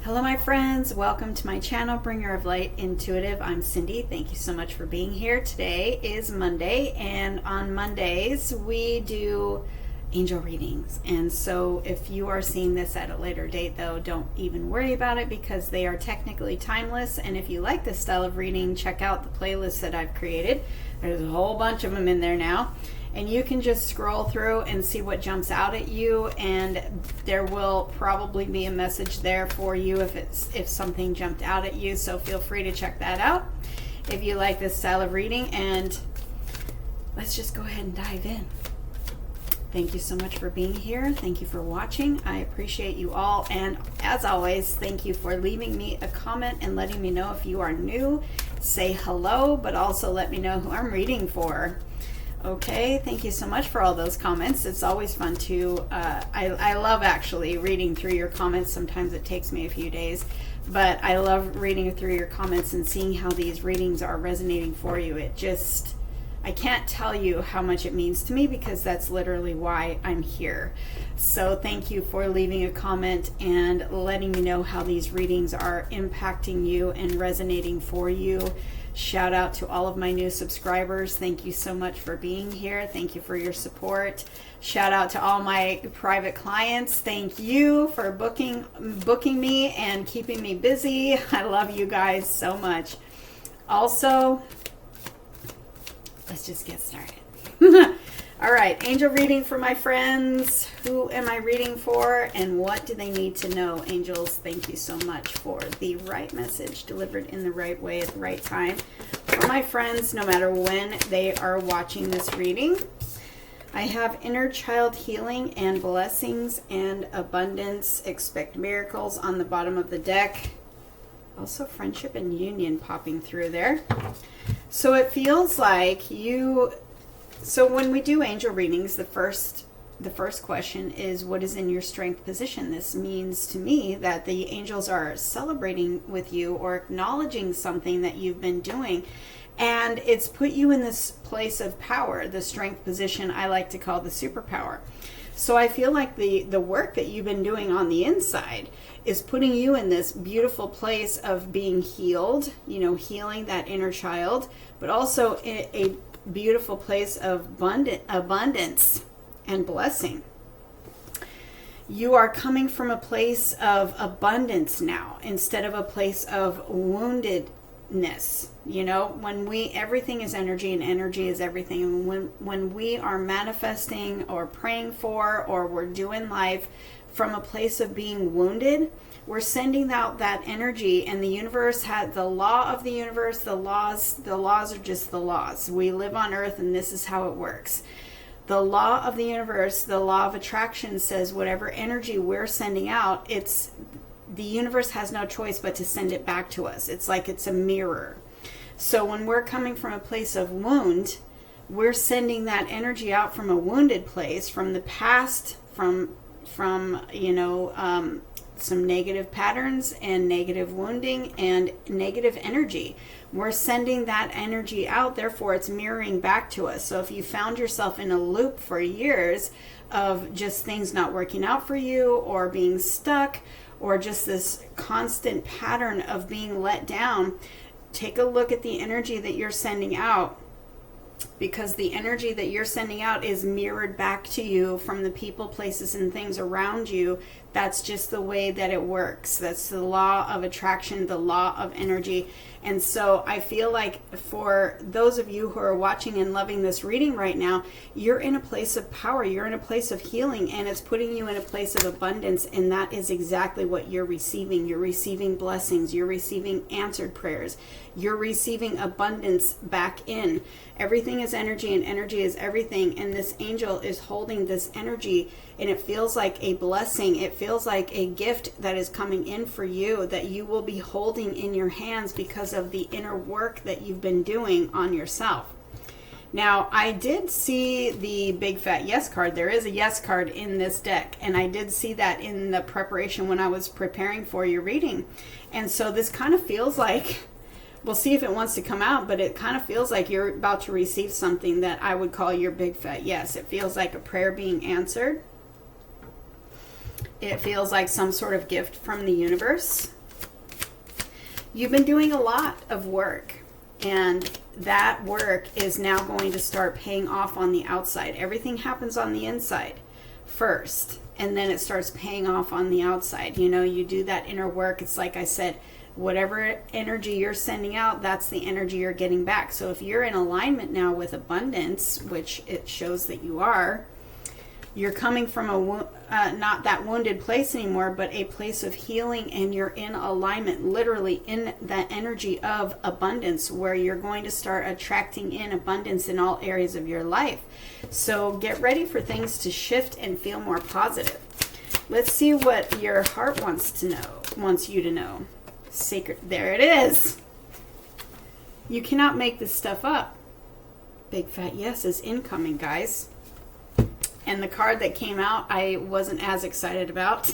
Hello my friends, welcome to my channel, Bringer of Light Intuitive. I'm Cindy. Thank you so much for being here. Today is Monday, and on Mondays we do angel readings. And so if you are seeing this at a later date though, don't even worry about it because they are technically timeless. And if you like this style of reading, check out the playlist that I've created. There's a whole bunch of them in there now. And you can just scroll through and see what jumps out at you, and there will probably be a message there for you if something jumped out at you. So feel free to check that out if you like this style of reading. And let's just go ahead and dive in. Thank you so much for being here. Thank you for watching. I appreciate you all. And as always, thank you for leaving me a comment and letting me know if you are new. Say hello, but also let me know who I'm reading for. Okay, thank you so much for all those comments. It's always fun to, I love actually reading through your comments. Sometimes it takes me a few days, but I love reading through your comments and seeing how these readings are resonating for you. I can't tell you how much it means to me because that's literally why I'm here. So thank you for leaving a comment and letting me know how these readings are impacting you and resonating for you. Shout out to all of my new subscribers. Thank you so much for being here. Thank you for your support. Shout out to all my private clients. Thank you for booking me and keeping me busy. I love you guys so much. Also, let's just get started. All right, angel reading for my friends. Who am I reading for and what do they need to know? Angels, thank you so much for the right message delivered in the right way at the right time. For my friends, no matter when they are watching this reading, I have inner child healing and blessings and abundance. Expect miracles on the bottom of the deck. Also friendship and union popping through there. So it feels like so when we do angel readings, the first question is, what is in your strength position? This means to me that the angels are celebrating with you or acknowledging something that you've been doing, and it's put you in this place of power. The strength position I like to call the superpower. So I feel like the work that you've been doing on the inside is putting you in this beautiful place of being healed, healing that inner child, but also a beautiful place of abundance and blessing. You are coming from a place of abundance now instead of a place of woundedness. Everything is energy and energy is everything. And when we are manifesting or praying for or we're doing life from a place of being wounded, we're sending out that energy, and the universe had the law of the universe. The laws are just the laws. We live on earth and this is how it works. The law of the universe, the law of attraction says whatever energy we're sending out, the universe has no choice but to send it back to us. It's like it's a mirror. So when we're coming from a place of wound, we're sending that energy out from a wounded place, from the past, from some negative patterns and negative wounding and negative energy. We're sending that energy out, therefore it's mirroring back to us. So if you found yourself in a loop for years of just things not working out for you or being stuck or just this constant pattern of being let down, take a look at the energy that you're sending out, because the energy that you're sending out is mirrored back to you from the people, places, and things around you. That's just the way that it works. That's the law of attraction, the law of energy. And so I feel like for those of you who are watching and loving this reading right now, you're in a place of power, you're in a place of healing, and it's putting you in a place of abundance, and that is exactly what you're receiving. You're receiving blessings, you're receiving answered prayers, you're receiving abundance back in. Everything is energy and energy is everything, and this angel is holding this energy, and it feels like a blessing. It feels like a gift that is coming in for you that you will be holding in your hands because of the inner work that you've been doing on yourself. Now, I did see the big fat yes card. There is a yes card in this deck, and I did see that in the preparation when I was preparing for your reading. And so this kind of feels like, we'll see if it wants to come out, but it kind of feels like you're about to receive something that I would call your big fat yes. It feels like a prayer being answered. It feels like some sort of gift from the universe. You've been doing a lot of work, and that work is now going to start paying off on the outside. Everything happens on the inside first, and then it starts paying off on the outside. You know, you do that inner work. It's like I said, whatever energy you're sending out, that's the energy you're getting back. So if you're in alignment now with abundance, which it shows that you are, you're coming from not that wounded place anymore, but a place of healing, and you're in alignment, literally in that energy of abundance, where you're going to start attracting in abundance in all areas of your life. So get ready for things to shift and feel more positive. Let's see what your heart wants you to know. Sacred, there it is. You cannot make this stuff up. Big fat yes is incoming, guys. And the card that came out, I wasn't as excited about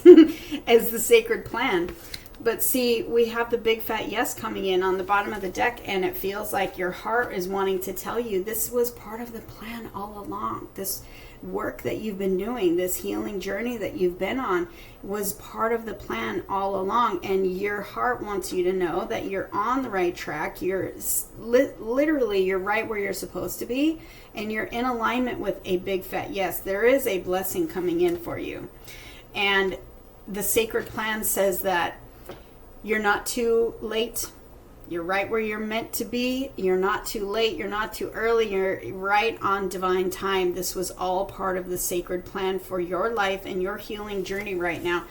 as the sacred plan. But see, we have the big fat yes coming in on the bottom of the deck, and it feels like your heart is wanting to tell you this was part of the plan all along. This work that you've been doing, this healing journey that you've been on, was part of the plan all along. And your heart wants you to know that you're on the right track. You're literally, you're right where you're supposed to be, and you're in alignment with a big fat yes. There is a blessing coming in for you. And the sacred plan says that you're not too late. You're right where you're meant to be. You're not too late. You're not too early. You're right on divine time. This was all part of the sacred plan for your life and your healing journey right now.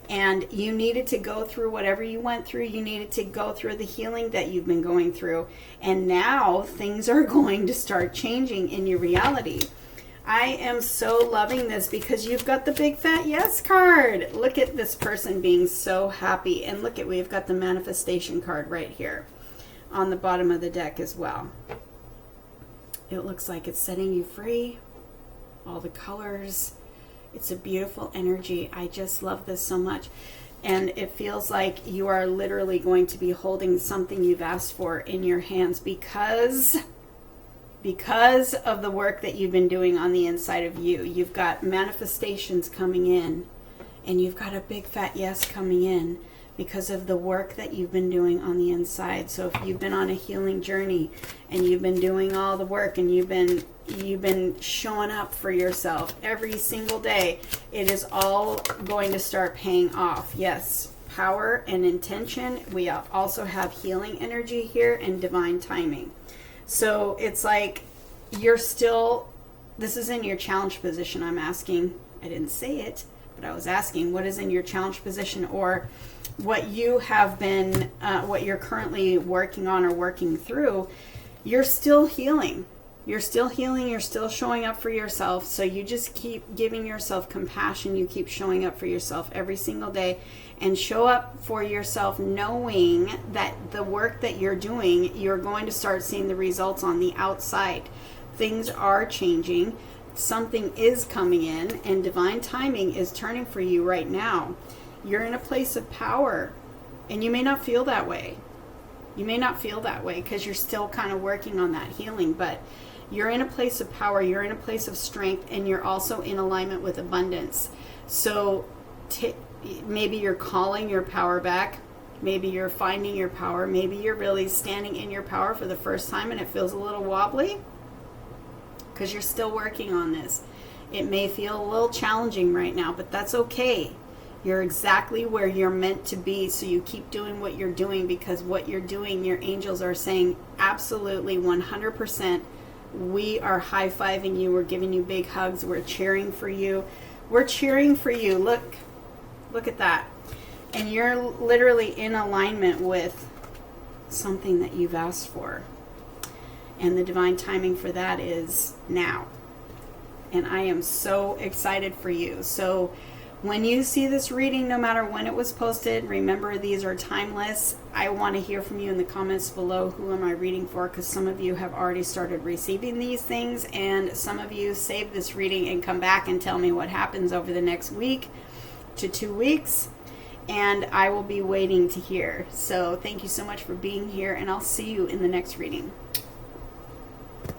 And you needed to go through whatever you went through. You needed to go through the healing that you've been going through. And now things are going to start changing in your reality. I am so loving this because you've got the big fat yes card. Look at this person being so happy. And look at, we've got the manifestation card right here on the bottom of the deck as well. It looks like it's setting you free. All the colors. It's a beautiful energy. I just love this so much. And it feels like you are literally going to be holding something you've asked for in your hands because of the work that you've been doing on the inside of you. You've got manifestations coming in, and you've got a big fat yes coming in because of the work that you've been doing on the inside. So if you've been on a healing journey and you've been doing all the work and you've been showing up for yourself every single day, it is all going to start paying off. Yes, power and intention. We also have healing energy here and divine timing. So it's like you're still, this is in your challenge position. I'm asking, I didn't say it, but I was asking, what is in your challenge position, or what you have been, what you're currently working on or working through? You're still healing. You're still healing. You're still showing up for yourself. So you just keep giving yourself compassion. You keep showing up for yourself every single day, and show up for yourself knowing that the work that you're doing, you're going to start seeing the results on the outside. Things are changing. Something is coming in, and divine timing is turning for you right now. You're in a place of power, and you may not feel that way. You may not feel that way because you're still kind of working on that healing, but you're in a place of power, you're in a place of strength, and you're also in alignment with abundance. So maybe you're calling your power back. Maybe you're finding your power. Maybe you're really standing in your power for the first time and it feels a little wobbly because you're still working on this. It may feel a little challenging right now, but that's okay. You're exactly where you're meant to be, so you keep doing what you're doing, because what you're doing, your angels are saying absolutely 100%. We are high-fiving you. We're giving you big hugs. We're cheering for you. We're cheering for you. Look at that. And you're literally in alignment with something that you've asked for. And the divine timing for that is now. And I am so excited for you. So when you see this reading, no matter when it was posted, remember these are timeless. I want to hear from you in the comments below. Who am I reading for? Because some of you have already started receiving these things, and some of you save this reading and come back and tell me what happens over the next week to 2 weeks, and I will be waiting to hear. So thank you so much for being here, and I'll see you in the next reading.